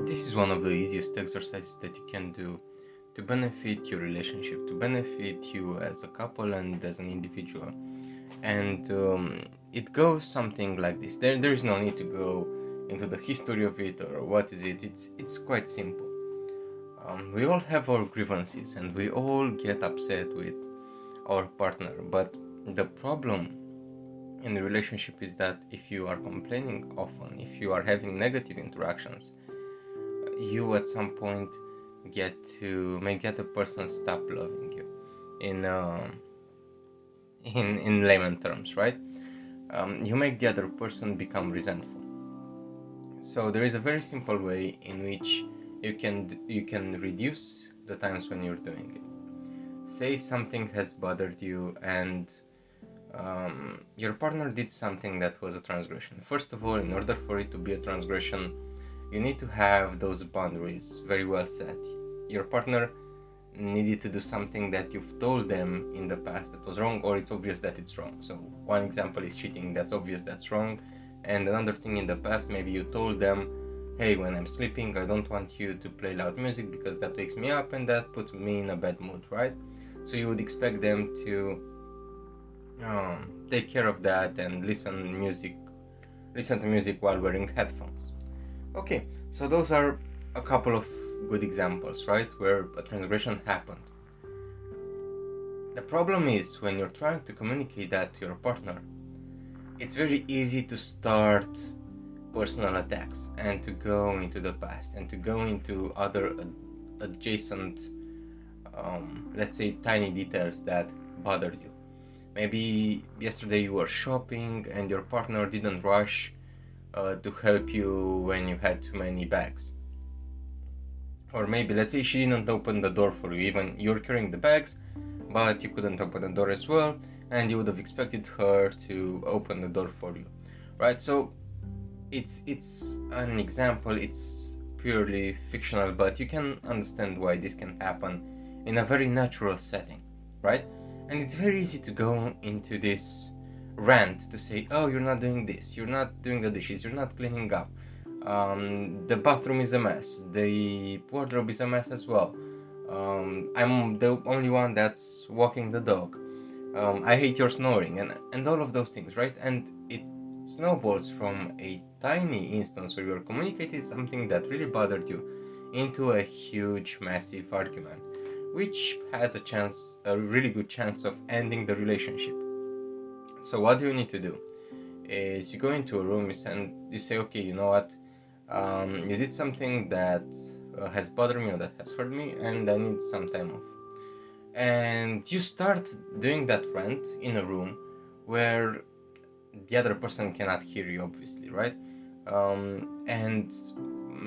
This is one of the easiest exercises that you can do to benefit your relationship, to benefit you as a couple and as an individual. And it goes something like this. There is no need to go into the history of it or what is it. It's quite simple. We all have our grievances and we all get upset with our partner. But the problem in a relationship is that if you are complaining often, if you are having negative interactions, you at some point may get a person stop loving you in layman terms, right? You make the other person become resentful. So there is a very simple way in which you can reduce the times when you're doing it. Say something has bothered you and your partner did something that was a transgression. First of all, in order for it to be a transgression, you need to have those boundaries very well set. Your partner needed to do something that you've told them in the past that was wrong, or it's obvious that it's wrong. So one example is cheating. That's obvious that's wrong. And another thing, in the past, maybe you told them, hey, when I'm sleeping, I don't want you to play loud music because that wakes me up and that puts me in a bad mood, right? So you would expect them to take care of that and listen to music while wearing headphones. Okay, so those are a couple of good examples, right, where a transgression happened. The problem is when you're trying to communicate that to your partner, it's very easy to start personal attacks and to go into the past and to go into other adjacent, let's say, tiny details that bothered you. Maybe yesterday you were shopping and your partner didn't rush to help you when you had too many bags. Or maybe, let's say, she didn't open the door for you, even you're carrying the bags, but you couldn't open the door as well, and you would have expected her to open the door for you, right? So it's an example, it's purely fictional, but you can understand why this can happen in a very natural setting, right? And it's very easy to go into this rant to say, oh, you're not doing this, you're not doing the dishes, you're not cleaning up, the bathroom is a mess, the wardrobe is a mess as well, I'm the only one that's walking the dog, I hate your snoring, and all of those things, right? And it snowballs from a tiny instance where you're communicating something that really bothered you into a huge, massive argument, which has a really good chance of ending the relationship. So what do you need to do? Is you go into a room and you say, okay, you know what? You did something that has bothered me or that has hurt me, and I need some time off. And you start doing that rant in a room where the other person cannot hear you, obviously, right? And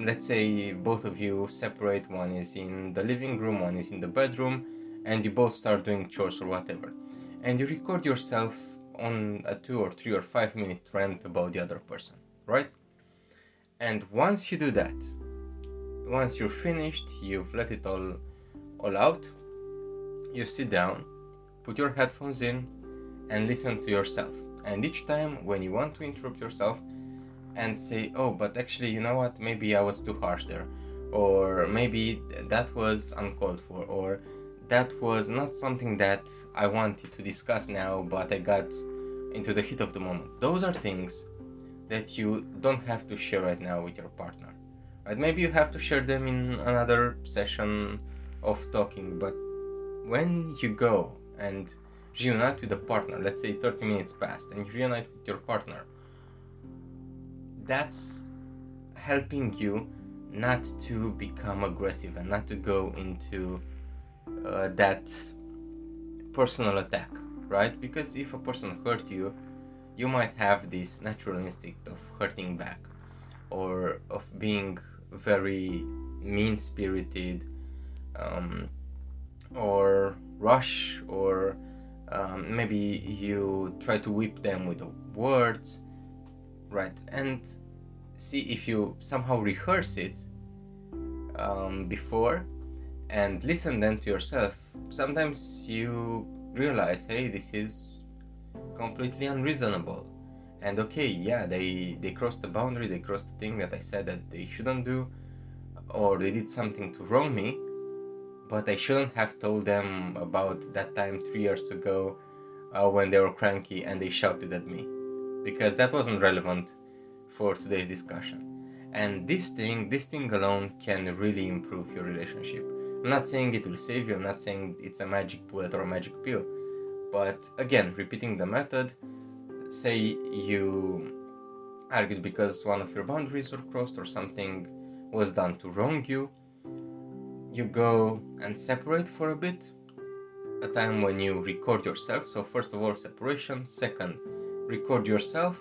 let's say both of you separate, one is in the living room, one is in the bedroom, and you both start doing chores or whatever. And you record yourself on a 2 or 3 or 5 minute rant about the other person, right? And once you do that, once you're finished, you've let it all out, you sit down, put your headphones in, and listen to yourself. And each time when you want to interrupt yourself and say, oh, but actually, you know what, maybe I was too harsh there, or maybe that was uncalled for, or that was not something that I wanted to discuss now, but I got into the heat of the moment. Those are things that you don't have to share right now with your partner, right? Maybe you have to share them in another session of talking, but when you go and reunite with a partner, let's say 30 minutes passed, and you reunite with your partner, that's helping you not to become aggressive and not to go into that personal attack, right? Because if a person hurt you, you might have this natural instinct of hurting back, or of being very mean-spirited, or rush, or maybe you try to whip them with the words, right? And see, if you somehow rehearse it before and listen then to yourself, sometimes you realize, hey, this is completely unreasonable, and okay, yeah, they crossed the boundary, they crossed the thing that I said that they shouldn't do, or they did something to wrong me, but I shouldn't have told them about that time 3 years ago when they were cranky and they shouted at me, because that wasn't relevant for today's discussion. And this thing alone can really improve your relationship. I'm not saying it will save you, I'm not saying it's a magic bullet or a magic pill, but again, repeating the method. Say you argued because one of your boundaries were crossed or something was done to wrong you. You go and separate for a bit, a time when you record yourself. So first of all, separation. Second, record yourself.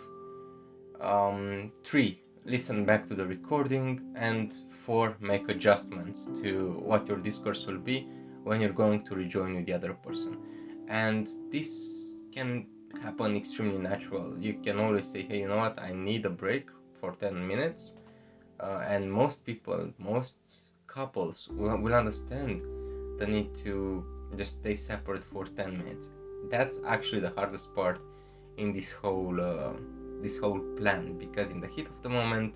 3, listen back to the recording. And 4, make adjustments to what your discourse will be when you're going to rejoin with the other person. And this can happen extremely natural. You can always say, hey, you know what, I need a break for 10 minutes. And most couples will understand the need to just stay separate for 10 minutes. That's actually the hardest part in this whole plan, because in the heat of the moment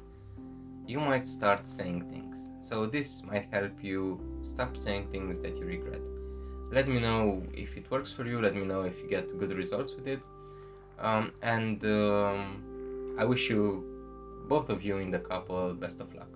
you might start saying things. So this might help you stop saying things that you regret. Let me know if it works for you. Let me know if you get good results with it. I wish you, both of you in the couple, best of luck.